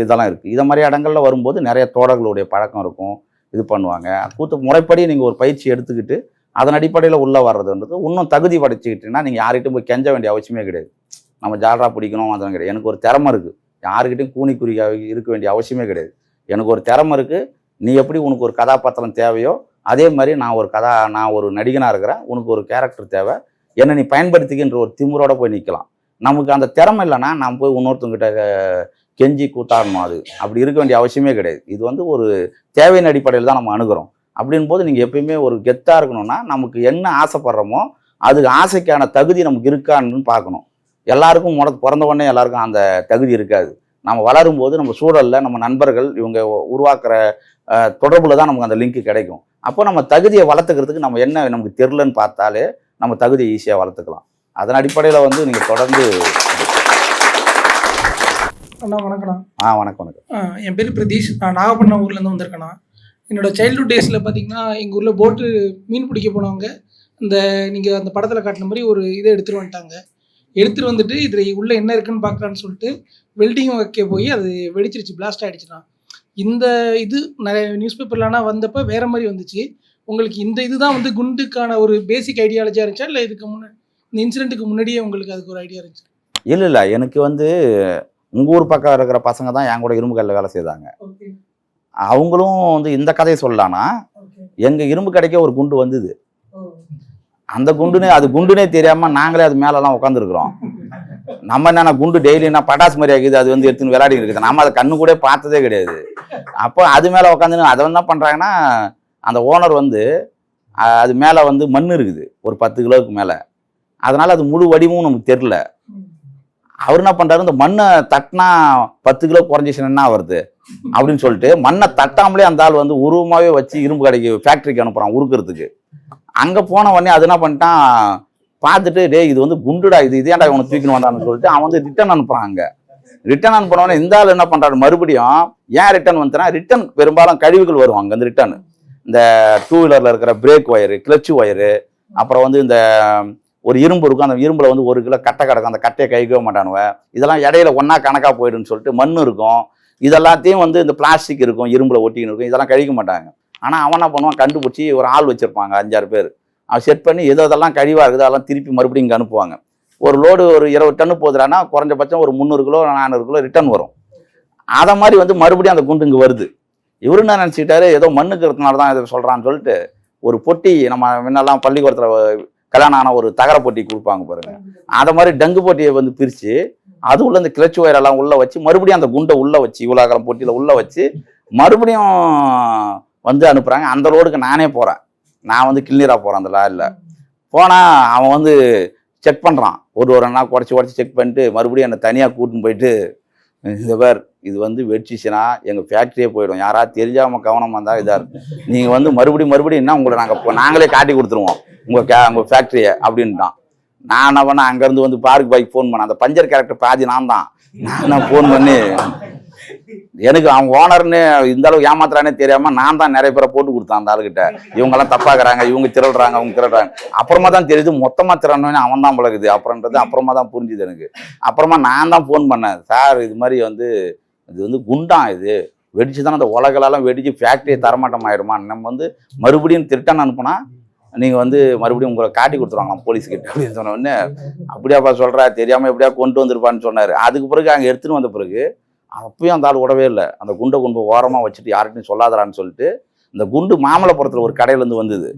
இதெல்லாம் இருக்குது. இது மாதிரி இடங்களில் வரும்போது நிறைய தோழர்களுடைய பழக்கம் இருக்கும், இது பண்ணுவாங்க. கூத்து முறைப்படி நீங்கள் ஒரு பயிற்சி எடுத்துக்கிட்டு அதன் அடிப்படையில் உள்ளே வர்றதுன்றது இன்னும் தகுதி படைச்சிக்கிட்டீங்கன்னா நீங்கள் யார்கிட்டும் போய் கெஞ்ச வேண்டிய அவசியமே கிடையாது. நம்ம ஜாலரா பிடிக்கணும் அதெல்லாம் கிடையாது. எனக்கு ஒரு திறமை இருக்குது, யாருக்கிட்டையும் கூனி குறிக்காக இருக்க வேண்டிய அவசியமே கிடையாது. எனக்கு ஒரு திறமை இருக்குது, நீ எப்படி உனக்கு ஒரு கதாபாத்திரம் தேவையோ அதே மாதிரி நான் ஒரு நடிகனாக இருக்கிறேன், உனக்கு ஒரு கேரக்டர் தேவை, என்னை நீ பயன்படுத்திக்கின்ற ஒரு திமிரோட போய் நிற்கலாம். நமக்கு அந்த திறமை இல்லைன்னா நாம் போய் இன்னொருத்தங்கிட்ட கெஞ்சி கூத்தாடணும். அது அப்படி இருக்க வேண்டிய அவசியமே கிடையாது. இது வந்து ஒரு தேவையின் அடிப்படையில் தான் நம்ம அணுகிறோம். அப்படின் போது நீங்கள் எப்பயுமே ஒரு கெத்தாக இருக்கணும்னா நமக்கு என்ன ஆசைப்படுறோமோ அதுக்கு ஆசைக்கான தகுதி நமக்கு இருக்கான்னு பார்க்கணும். எல்லாருக்கும் பிறந்த உடனே எல்லாருக்கும் அந்த தகுதி இருக்காது. நம்ம வளரும்போது நம்ம சூழலில் நம்ம நண்பர்கள் இவங்க உருவாக்குற தொடர்பில் தான் நமக்கு அந்த லிங்க் கிடைக்கும். அப்போ நம்ம தகுதியை வளர்த்துக்கிறதுக்கு நம்ம என்ன நமக்கு தெரிலன்னு பார்த்தாலே நம்ம தகுதியை ஈஸியாக வளர்த்துக்கலாம். அதன் அடிப்படையில் வந்து நீங்கள் தொடர்ந்து. அண்ணா வணக்கண்ணா. வணக்கம். என் பேர் பிரதீஷ். நான் நாகப்பட்டினம் ஊர்லேருந்து வந்திருக்கேண்ணா. என்னோட சைல்டுஹுட் டேஸில் பார்த்தீங்கன்னா எங்கள் ஊரில் போட்டு மீன் பிடிக்க போனவங்க நீங்கள் அந்த படத்தில் காட்டின மாதிரி ஒரு இதை எடுத்துகிட்டு வந்துட்டாங்க. எடுத்துகிட்டு வந்துட்டு இதில் உள்ளே என்ன இருக்குன்னு பார்க்கலான்னு சொல்லிட்டு வெல்டிங் வைக்க போய் அது வெடிச்சிருச்சு, பிளாஸ்ட் ஆகிடுச்சுண்ணா. இந்த இது நிறைய நியூஸ் பேப்பர்லாம் வந்தப்போ வேறு மாதிரி வந்துச்சு. உங்களுக்கு இந்த இதுதான் வந்து குண்டுக்கான ஒரு பேசிக் ஐடியாலஜியாக இருந்துச்சா, இல்லை இதுக்கு முன்னாடி இந்த இன்சிடென்ட்டுக்கு முன்னாடியே உங்களுக்கு அதுக்கு ஒரு ஐடியா இருந்துச்சு? இல்லை, எனக்கு வந்து உங்கள் ஊர் பக்கம் இருக்கிற பசங்க தான் என் கூட இரும்பு கல்லில் வேலை செய்தாங்க. அவங்களும் வந்து இந்த கதையை சொல்லலான்னா, எங்கள் இரும்பு கடைக்கே ஒரு குண்டு வந்தது. அந்த குண்டுனே தெரியாமல் நாங்களே அது மேலெல்லாம் உட்காந்துருக்குறோம். நம்ம என்னென்ன குண்டு டெய்லினா பட்டாசு மாதிரி ஆகுது, அது வந்து எடுத்துன்னு விளையாடி இருக்குது, நம்ம அதை கண்ணு கூட பார்த்ததே கிடையாது. அப்போ அது மேலே உட்காந்துன்னு அதை என்ன பண்ணுறாங்கன்னா, அந்த ஓனர் வந்து அது மேலே வந்து மண் இருக்குது ஒரு 10 கிலோவுக்கு மேலே, அதனால் அது முழு வடிவமும் நமக்கு தெரில. அவர் என்ன பண்ணுறாரு, இந்த மண்ணை தட்டினா 10 கிலோ குறைஞ்சிச்சுன்னா என்ன வருது அப்படின்னு சொல்லிட்டு மண்ணை தட்டாமலே அந்த ஆள் வந்து உருவமாகவே வச்சு இரும்பு கடைக்கு ஃபேக்ட்ரிக்கு அனுப்புகிறான் உருக்கிறதுக்கு. அங்கே போன உடனே அது என்ன பண்ணிட்டான், பார்த்துட்டு டே இது வந்து குண்டுடா, இதேண்டா இவனை தூக்கின்னு வந்தான்னு சொல்லிட்டு அவன் வந்து ரிட்டன் அனுப்புகிறான். அங்கே ரிட்டன் அனுப்பினோடனே இந்த ஆள் என்ன பண்ணுறாரு, மறுபடியும் ஏன் ரிட்டன் வந்துன்னா, ரிட்டன் பெரும்பாலும் கழிவுகள் வரும் அங்கே. அந்த ரிட்டன் இந்த 2 வீலரில் இருக்கிற பிரேக் ஒயரு, கிளச்சு ஒயரு, அப்புறம் வந்து இந்த ஒரு இரும்பு இருக்கும், அந்த இரும்பில் வந்து 1 கிலோ கட்டை கிடக்கும், அந்த கட்டையை கழிக்கவே மாட்டானுவ. இதெல்லாம் இடையில ஒன்றா கணக்காக போயிடுன்னு சொல்லிட்டு மண் இருக்கும், இதெல்லாத்தையும் வந்து இந்த பிளாஸ்டிக் இருக்கும், இரும்பில் ஒட்டின்னு இருக்கும், இதெல்லாம் கழிக்க மாட்டாங்க. ஆனால் அவன் என்ன பண்ணுவான், கண்டுபிடிச்சி ஒரு ஆள் வச்சுருப்பாங்க 5-6 பேர், அவன் செட் பண்ணி இதெல்லாம் கழிவாக இருக்குது அதெல்லாம் திருப்பி மறுபடியும் இங்கே அனுப்புவாங்க. ஒரு லோடு ஒரு 20 டன்னு போகுதுறான்னா குறைஞ்சபட்சம் ஒரு 300 கிலோ 400 கிலோ ரிட்டர்ன் வரும். அதை மாதிரி வந்து மறுபடியும் அந்த குண்டு இங்கே வருது. இவரு என்ன நினச்சிட்டாரு, ஏதோ மண்ணுக்கு இருக்கிறதுனால தான் இதை சொல்கிறான்னு சொல்லிட்டு ஒரு பொட்டி, நம்ம முன்னெல்லாம் பள்ளிக்கூடத்தில் கல்யாணம் ஆன ஒரு தகர பொட்டி கொடுப்பாங்க பாருங்க, அதை மாதிரி டங்கு பொட்டியை வந்து பிரித்து அது உள்ள இந்த கிளச் ஒயரெல்லாம் உள்ளே வச்சு மறுபடியும் அந்த குண்டை உள்ளே வச்சு இவ்வளோ பொட்டியில் உள்ளே வச்சு மறுபடியும் வந்து அனுப்புகிறாங்க. அந்த ரோடுக்கு நானே போகிறேன், நான் வந்து கிளியராக போகிறேன். அந்த லாரியில் போனால் அவன் வந்து செக் பண்ணுறான், ஒரு நாள் குறைச்சி செக் பண்ணிட்டு மறுபடியும் என்னை தனியாக கூட்டின்னு போயிட்டு, இந்த பேர் இது வந்து வெடிச்சிச்சுன்னா எங்கள் ஃபேக்ட்ரியே போயிடும், யாராவது தெரிஞ்சாமல் கவனமாக இருந்தால் இதாக இருக்கும், நீங்கள் வந்து மறுபடியும் என்ன உங்களை நாங்களே காட்டி கொடுத்துருவோம் உங்கள் ஃபேக்ட்ரியை அப்படின்ட்டான். நான் என்ன பண்ணேன், அங்கேருந்து வந்து பார்க் பைக் ஃபோன் பண்ணேன், அந்த பஞ்சர் கேரக்டர் பாதி நான் ஃபோன் பண்ணி, எனக்கு அவங்க ஓனர்னு இந்த அளவுக்கு ஏமாத்துறானே தெரியாமல் நான் தான் நிறைய பேரை போட்டு கொடுத்தேன் அந்த ஆளுகிட்ட. இவங்கெல்லாம் தப்பாக்குறாங்க, இவங்க திரள்றாங்க, அவங்க திரள்றாங்க. அப்புறமா தான் தெரியுது மொத்தமாக திறனோன்னு அவன் தான் பழகுது அப்புறம்ன்றது அப்புறமா தான் புரிஞ்சுது எனக்கு. அப்புறமா நான் தான் ஃபோன் பண்ணேன், சார் இது மாதிரி வந்து இது வந்து குண்டான், இது வெடிச்சு தானே அந்த உலகளெல்லாம் வெடிச்சு ஃபேக்ட்ரியை தரமாட்டம் ஆயிடுமா, நம்ம வந்து மறுபடியும் ரிட்டன் அனுப்புனா நீங்கள் வந்து மறுபடியும் உங்களை காட்டி கொடுத்துருவாங்களாம் போலீஸ்கிட்ட அப்படின்னு சொன்ன உடனே, அப்படியாப்பா சொல்கிறா, தெரியாமல் எப்படியா கொண்டு வந்திருப்பான்னு சொன்னார். அதுக்கு பிறகு அங்கே எடுத்துன்னு வந்த பிறகு அப்பயும் அந்த ஆள் விடவே இல்லை, அந்த குண்டை கொண்டு ஓரமாக வச்சுட்டு யார்கிட்டையும் சொல்லாதரான்னு சொல்லிட்டு இந்த குண்டு மாமல்லபுரத்தில் ஒரு கடையிலேருந்து வந்தது,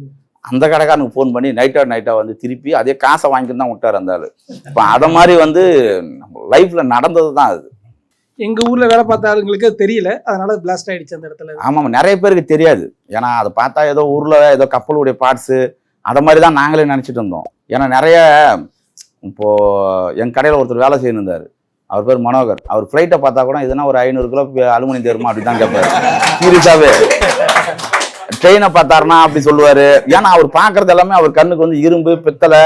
அந்த கடைக்காரனுக்கு ஃபோன் பண்ணி நைட்டாக வந்து திருப்பி அதே காசை வாங்கிட்டு தான் விட்டார் அந்த ஆள். இப்போ அதை மாதிரி வந்து நம்ம லைஃப்பில் நடந்தது தான் அது. எங்கள் ஊரில் வேலை பார்த்த ஆளுங்களுக்கு அது தெரியல, அதனால பிளாஸ்ட் ஆகிடுச்சு அந்த இடத்துல. ஆமாம், நிறைய பேருக்கு தெரியாது. ஏன்னா அதை பார்த்தா ஏதோ ஊரில் ஏதோ கப்பலுடைய பார்ட்ஸு அதை மாதிரி தான் நாங்களே நினச்சிட்டு இருந்தோம். ஏன்னா நிறைய இப்போது எங்கள் கடையில் ஒருத்தர் வேலை செய்யணுந்தார், அவர் பேர் மனோகர். அவர் ஃப்ளைட்டை பார்த்தா கூட இதுனா ஒரு 500 கிலோ அலுமினியம் தேருமா அப்படி தான் கேட்பார் சீரியஸாகவே. ட்ரெயினை பார்த்தாருன்னா அப்படி சொல்லுவார். ஏன்னா அவர் பார்க்கறது எல்லாமே அவர் கண்ணுக்கு வந்து இரும்பு, பித்தளை,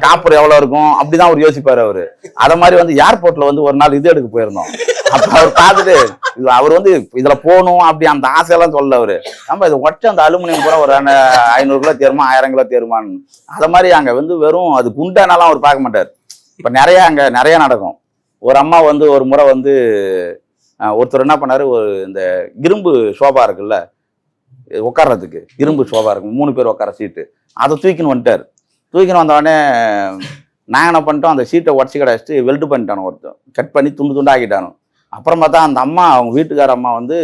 காப்பர் எவ்வளோ இருக்கும் அப்படிதான் அவர் யோசிப்பார். அவர் அதை மாதிரி வந்து ஏர்போர்ட்டில் வந்து ஒரு நாள் இது எடுக்க போயிருந்தோம். அப்போ அவர் பார்த்துட்டு அவர் வந்து இதில் போகணும் அப்படி அந்த ஆசையெல்லாம் சொல்ல. அவர் நம்ம இதை ஒற்ற அந்த அலுமினியம் கூட ஒரு 500 கிலோ தேருமா 1000 கிலோ தேருமான்னு அதை மாதிரி அங்கே வந்து வெறும் அது குண்டானாலாம் அவர் பார்க்க மாட்டார். இப்போ அங்கே நிறைய நடக்கும். ஒரு அம்மா வந்து ஒரு முறை வந்து ஒருத்தர் என்ன பண்ணார், ஒரு இந்த இரும்பு சோபா இருக்குல்ல உட்கார்றதுக்கு, இரும்பு சோபா இருக்கும் 3 பேர் உட்கார சீட்டு, அதை தூக்கின்னு வந்துட்டார். தூக்கின்னு வந்தோடனே நாங்கள் என்ன பண்ணிட்டோம், அந்த சீட்டை உடச்சி கிடச்சிட்டு வெல்டு பண்ணிட்டானோ, ஒருத்தர் கட் பண்ணி துண்டு ஆக்கிட்டானோ. அப்புறம் பார்த்தா அந்த அம்மா அவங்க வீட்டுக்கார அம்மா வந்து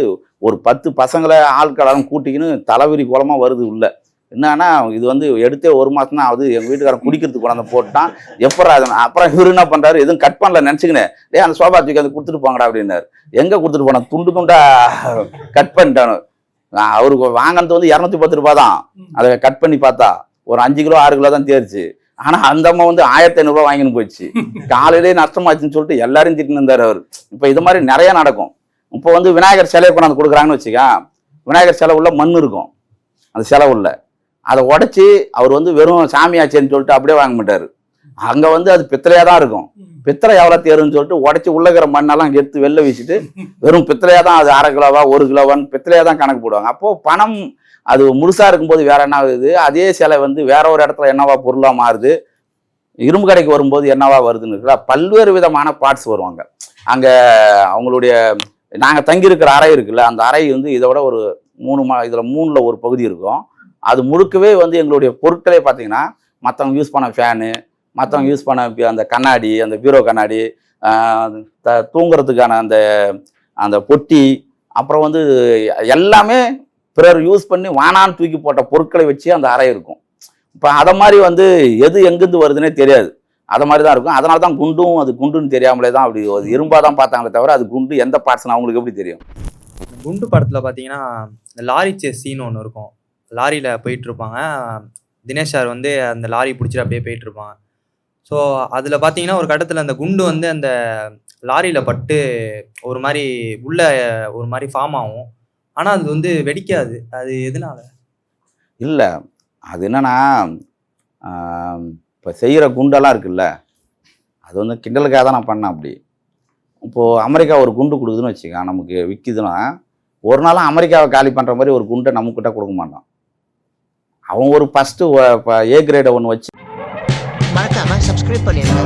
ஒரு 10 பசங்களை ஆட்களாரும் கூட்டிக்கின்னு தலைவிரி கோலமாக வருது உள்ள. என்னன்னா இது வந்து எடுத்தே 1 மாதம் தான் ஆகுது, எங்கள் வீட்டுக்காரன் குடிக்கிறதுக்கு கொண்டாந்து போட்டான், எப்போ அப்புறம் இவரு என்ன பண்ணுறாரு, எதுவும் கட் பண்ணல நினச்சிக்கினேன், அந்த சோபா தூக்கி அதை கொடுத்துட்டு போங்கடா அப்படின்னாரு. எங்கே கொடுத்துட்டு போனேன், துண்டு துண்டா கட் பண்ணிட்டானு. அவருக்கு வாங்கினது வந்து 210 ரூபா தான். அதை கட் பண்ணி பார்த்தா ஒரு 5 கிலோ 6 கிலோ தான் தேர்ச்சு. ஆனால் அந்த அம்மா வந்து 1500 ரூபா வாங்கின்னு போயிடுச்சு. காலையிலே நஷ்டமாச்சுன்னு சொல்லிட்டு எல்லாரையும் திட்டின்னு இருந்தார் அவர். இப்போ இது மாதிரி நிறைய நடக்கும். இப்போ வந்து விநாயகர் சிலையை கொண்டாந்து கொடுக்குறாங்கன்னு வச்சுக்க, விநாயகர் சிலை உள்ள மண் இருக்கும், அந்த சிலை உள்ள அதை உடச்சி அவர் வந்து வெறும் சாமியாச்சேன்னு சொல்லிட்டு அப்படியே வாங்க மாட்டார். அங்கே வந்து அது பித்தளையாக தான் இருக்கும். பித்தளை எவ்வளோ தேருன்னு சொல்லிட்டு உடச்சி உள்ளகிற மண்ணெல்லாம் எடுத்து வெளில வீசிட்டு வெறும் பித்தளையாக தான், அது 1/2 கிலோவா 1 கிலோவான்னு பித்தளையாக தான் கணக்கு போடுவாங்க. அப்போது பணம் அது முழுசாக இருக்கும்போது வேற என்ன ஆகுது, அதே சிலை வந்து வேற ஒரு இடத்துல என்னவா பொருளாக மாறுது, இரும்பு கடைக்கு வரும்போது என்னவா வருதுன்னு இருக்குல்ல, பல்வேறு விதமான பார்ட்ஸ் வருவாங்க. அங்கே அவங்களுடைய நாங்கள் தங்கியிருக்கிற அறை இருக்குல்ல, அந்த அறை வந்து இதை விட ஒரு 3 இதில் 3ல் ஒரு பகுதி இருக்கும். அது முழுக்கவே வந்து எங்களுடைய பொருட்களே பார்த்தீங்கன்னா மற்றவங்க யூஸ் பண்ண ஃபேனு, மற்றவங்க யூஸ் பண்ண அந்த கண்ணாடி, அந்த பீரோ கண்ணாடி, தூங்குறதுக்கான அந்த அந்த பொட்டி, அப்புறம் வந்து எல்லாமே பிறர் யூஸ் பண்ணி வானான்னு தூக்கி போட்ட பொருட்களை வச்சு அந்த அறை இருக்கும். இப்போ அதை மாதிரி வந்து எது எங்கேருந்து வருதுன்னே தெரியாது, அதை மாதிரி தான் இருக்கும். அதனால தான் குண்டும் அது குண்டுன்னு தெரியாமலே தான் அப்படி அது இரும்பாக தான் பார்த்தாங்களே தவிர அது குண்டு எந்த பார்ட்ஸ்னு அவங்களுக்கு எப்படி தெரியும். குண்டு படத்தில் பார்த்தீங்கன்னா லாரி சேஸ் சீன் ஒன்று இருக்கும். லாரியில் போயிட்டுருப்பாங்க, தினேஷ் சார் வந்து அந்த லாரி பிடிச்சிட்டு அப்படியே போயிட்டுருப்பாங்க. ஸோ அதில் பார்த்தீங்கன்னா ஒரு கட்டத்தில் அந்த குண்டு வந்து அந்த லாரியில் பட்டு ஒரு மாதிரி உள்ள ஒரு மாதிரி ஃபார்ம் ஆகும். ஆனால் அது வந்து வெடிக்காது, அது எதனால? இல்லை, அது என்னன்னா இப்போ செய்கிற குண்டெல்லாம் இருக்குல்ல, அது வந்து கிண்டலுக்காக தான் நான் பண்ணேன். அப்படி இப்போது அமெரிக்கா ஒரு குண்டு கொடுக்குதுன்னு வச்சுக்க, நமக்கு விற்கிதுன்னா ஒரு நாளும் அமெரிக்காவை காலி பண்ணுற மாதிரி ஒரு குண்டை நம்மக்கிட்ட கொடுக்க மாட்டான். அவன் ஒரு ஃபஸ்ட்டு A கிரேடை ஒன்று வச்சு மறக்காம சப்ஸ்கிரைப் பண்ணிடுங்க.